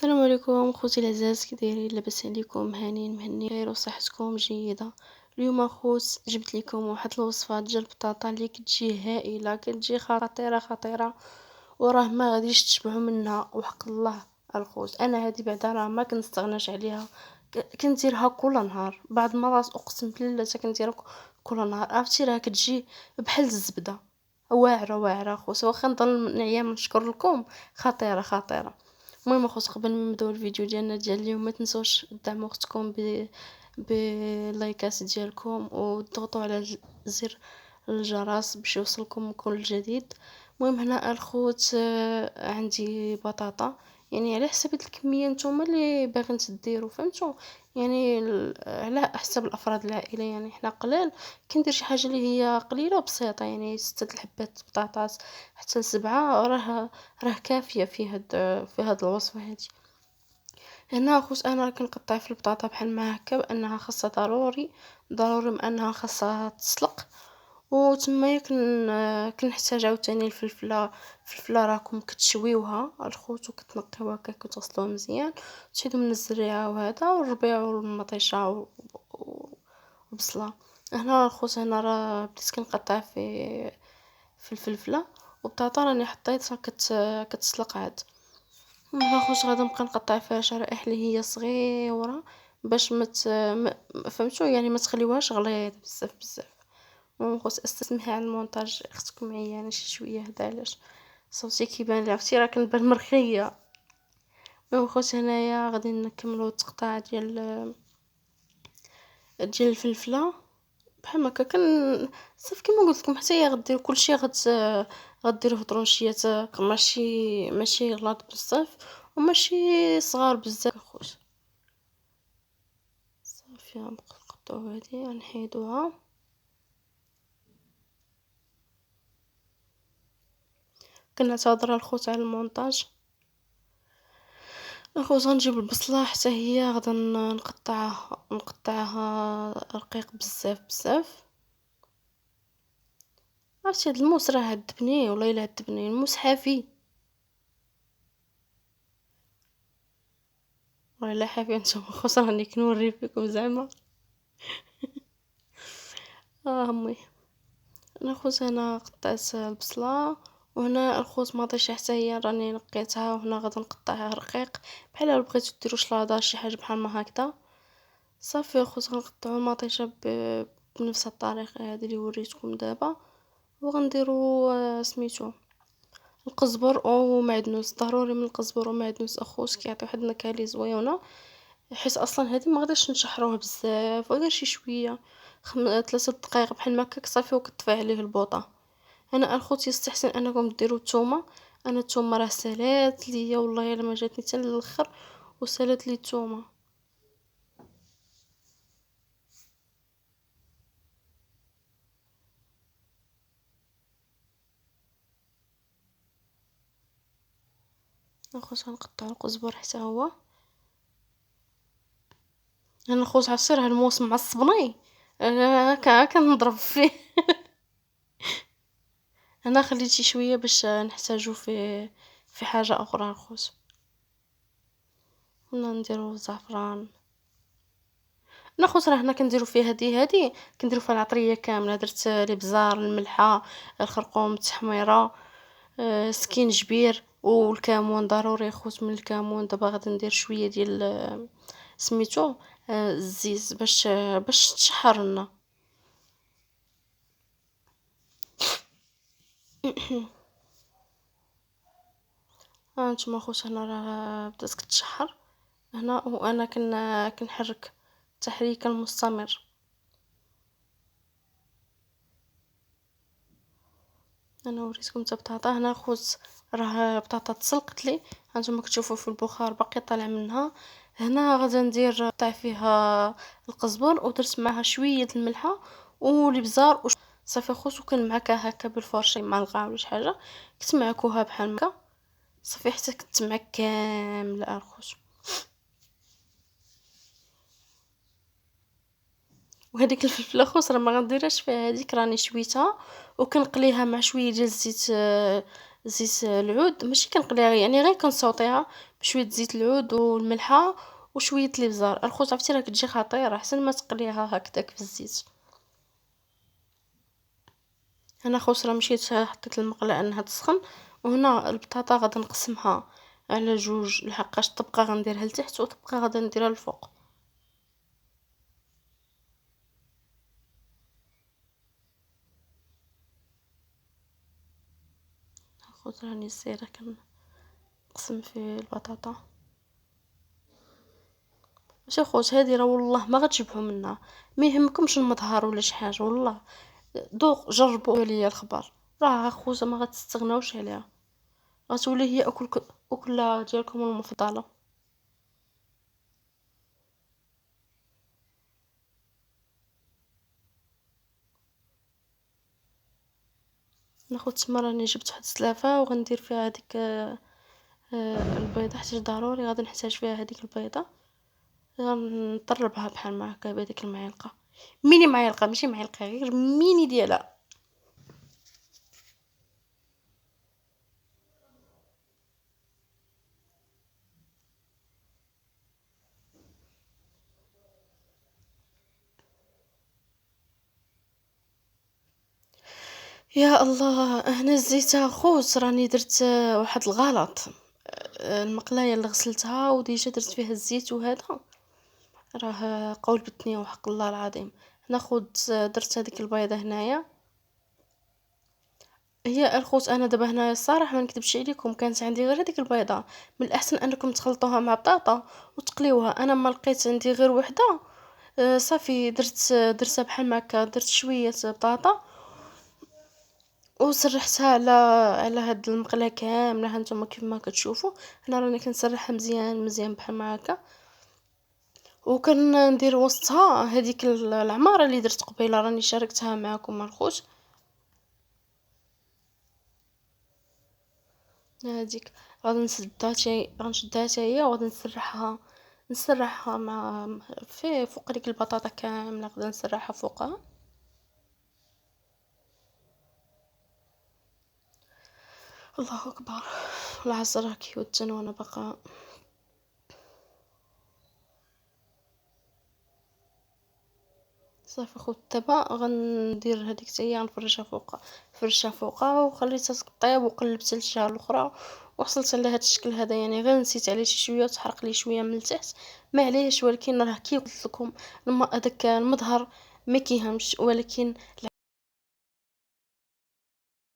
السلام عليكم خوتي العزاز، كي دايرين؟ لاباس عليكم؟ هانيين مهني خير وصحتكم جيده. اليوم اخوت جبت لكم واحد الوصفه ديال البطاطا اللي كتجي هائله، كتجي خطيره خطيره، وراه ما غاديش تشبعوا منها وحق الله. الخوت انا هذه بعدا راه ما كنستغناش عليها، كنديرها كل نهار. بعض المرات اقسم بالله حتى كنديرها كل نهار. عرفتي راه كتجي بحال الزبده، واعره واعره خوت. واخا نضل نعيا نشكر لكم، خطيره خطيره. المهم اخوت، قبل ما نبداو الفيديو ديالنا ديال اليوم ما تنسوش دعموا اختكم باللايكات ديالكم، وتضغطوا على زر الجرس باش يوصلكم كل جديد. المهم هنا الخوت، عندي بطاطا، يعني على حسب الكميه نتوما اللي باغيين تديروا، فهمتوا؟ يعني على حسب الافراد العائله. يعني حنا قلال، كندير شي حاجه اللي هي قليله وبسيطه، يعني 6 الحبات بطاطاس حتى ل7، راه كافيه في هاد الوصفه هادي. هنا خوت انا كنقطع في البطاطا بحال ما هكا، بانها خاصها ضروري ضروري ما انها خاصها تسلق. وتما كنحتاج عاوتاني الفلفله راكم كتشويوها الخوت، وكتنقيوها هكا، كتغسلوها مزيان، تشيلوا من الزريعه وهذا، والربيع والمطيشه وبصله. هنا الخوت، هنا راه بديت كنقطع في الفلفله والبطاطا، راني حطيتها كتسلق عاد. ما خوش غادي نبقى نقطع فيها شرائح اللي هي صغيره، باش فهمتوا؟ يعني ما تخليوهاش غليظ بزاف بزاف. المهم خوت، استسمحي على المونتاج، اختكم عيانه شي شويه، هذا علاش صوتي كيبان لي، عرفتي راه كنبان مرخيه. المهم خوت، هنايا غادي نكملوا التقطاع ديال الفلفله بحال هكا. صافي كيما قلت لكم، حتى هي غدير كلشي، غديروه طرونشيات، ماشي غلاط بزاف وماشي صغار بزاف خوت. صافي نقطعوا هذه، نحيدوها. كنعتذر الخوت على المونتاج. الخوت غنجيب البصله حتى هي غادا نقطعها رقيق بزاف بزاف. عرفتي هاد الموس راه عذبني، والله الا عذبني الموس حافي، والله الا حافي. نتوما خوت راني كنوري فيكم زعما. امي انا خوت، انا قطعت البصله، وهنا الخوت مطيشه حتى هي راني نقيتها، وهنا غادي نقطعها رقيق بحال بغيتو ديروا شلاضه شي حاجه بحال ما هكذا. صافي الخوت، غنقطعوا المطيشه بنفس الطريقه هذه اللي وريتكم دابا. وغنديروا سميتو القزبر ومعدنوس. ضروري من القزبر ومعدنوس اخوت، كيعطيو واحد النكهه لي زويونه، حيت اصلا هذه ما غاديش نشحروها بزاف، غير شي شويه، 3 دقائق بحال ما هكاك صافي، وكتطفي عليه البوطه. انا الخوت يستحسن انكم ديروا الثومه. انا الثومه راه سالات ليا، والله الا ما جاتني حتى للاخر وسالات لي الثومه. الخوت غنقطعوا القزبر حتى هو. انا الخوت عصير هالموس معصبني، هكا كنضرب فيه. انا خليت شي شويه باش نحتاجو في حاجه اخرى الخوت. هنا نديرو الزعفران. انا خوت راه هنا كنديرو فيه هادي كنديرو فيها العطريه كامله. درت الابزار، الملحه، الخرقوم، التحميره، سكينجبير والكمون. ضروري خوت من الكمون. دابا غادي ندير شويه ديال سميتو الزيت باش تشحر لنا. ها نتوما خوت، هنا راه بدات كتشحر هنا، وانا كنحرك تحريك المستمر. انا وريتكم حتى بطاطا. هنا خوت راه بطاطا تسلقت لي، هانتوما كتشوفوا في البخار باقي طالع منها. هنا غادي ندير قطع فيها القزبر، ودرت معها شويه الملحه والابزار صافي خوت. وكنمعكها هكا بالفرشه مع الغا ولا شي حاجه، كتمعكوها بحال هكا صافي حتى كتمعك كامله الخوت. وهذيك الفلفله خوت راه ما غنديرهاش فيها، هذيك راني شويتها وكنقليها مع شويه ديال زيت العود. ماشي كنقليها يعني غير كنصوطيها بشوية زيت العود والملحة وشوية الابزار. الخوت عرفتي راه كتجي خطيرة، احسن ما تقليها هكداك في الزيت. هنا خوت راه مشيت حطيت المقله انها تسخن، وهنا البطاطا غادي نقسمها على جوج، لحقاش طبقه غنديرها لتحت وطبقه غادي نديرها لفوق. خوت راني سايره كنقسم في البطاطا. شوف خوت هذه راه والله ما غتشبعوا منها، ما يهمكمش المظهر ولا شي حاجه والله. دوق جربوا ليا الخبر، راه خوت ما غتستغناوش عليها، غتولي هي اكله ديالكم المفضله. ناخد تما راني جبت واحد السلافه وغندير فيها هذيك البيضه، حيت ضروري غادي نحتاج فيها هذيك البيضه. غنطربها بحال ما هكا بهذيك المعلقه، ميني معلقه ماشي معلقه، غير ميني ديالها. يا الله، هنا الزيت خوت راني درت واحد الغلط. المقلايه اللي غسلتها وديجا درت فيها الزيت وهذا، راه قول بتني وحق الله العظيم. هنا خوت درت هذيك البيضه هنايا. هي الخوت انا دابا هنايا الصراحه ما نكذبش عليكم، كانت عندي غير هذيك البيضه. من الاحسن انكم تخلطوها مع بطاطا وتقليوها. انا ما لقيت عندي غير وحده. صافي درتها بحال ما هكا، درت شويه بطاطا وسرحتها على هاد المقله كامله. هانتوما كيما كتشوفوا هنا راني كنسرحها مزيان مزيان بحال ما هكا، وكندير وسطها هذيك العماره اللي درت قبيله، راني شاركتها معكم الخوت. هذيك غادي غنشدها حتى هي وغادي نسرحها مع في فوق ديك البطاطا كامله، غادي نسرحها فوقها. الله اكبر، العصا راه كيوتن وانا باقا. صافي خوت دابا غندير هذيك حتى هي غنفرشها فوقها، فرشها فوقها وخليتها طيب وقلبت الجهه الاخرى وحصلت على هذا الشكل هذا. يعني غير نسيت عليه شي شويه وتحرق لي شويه من التحت، ما عليهش، ولكن راه كي قلت لكم هذاك المظهر ما كيهمش، ولكن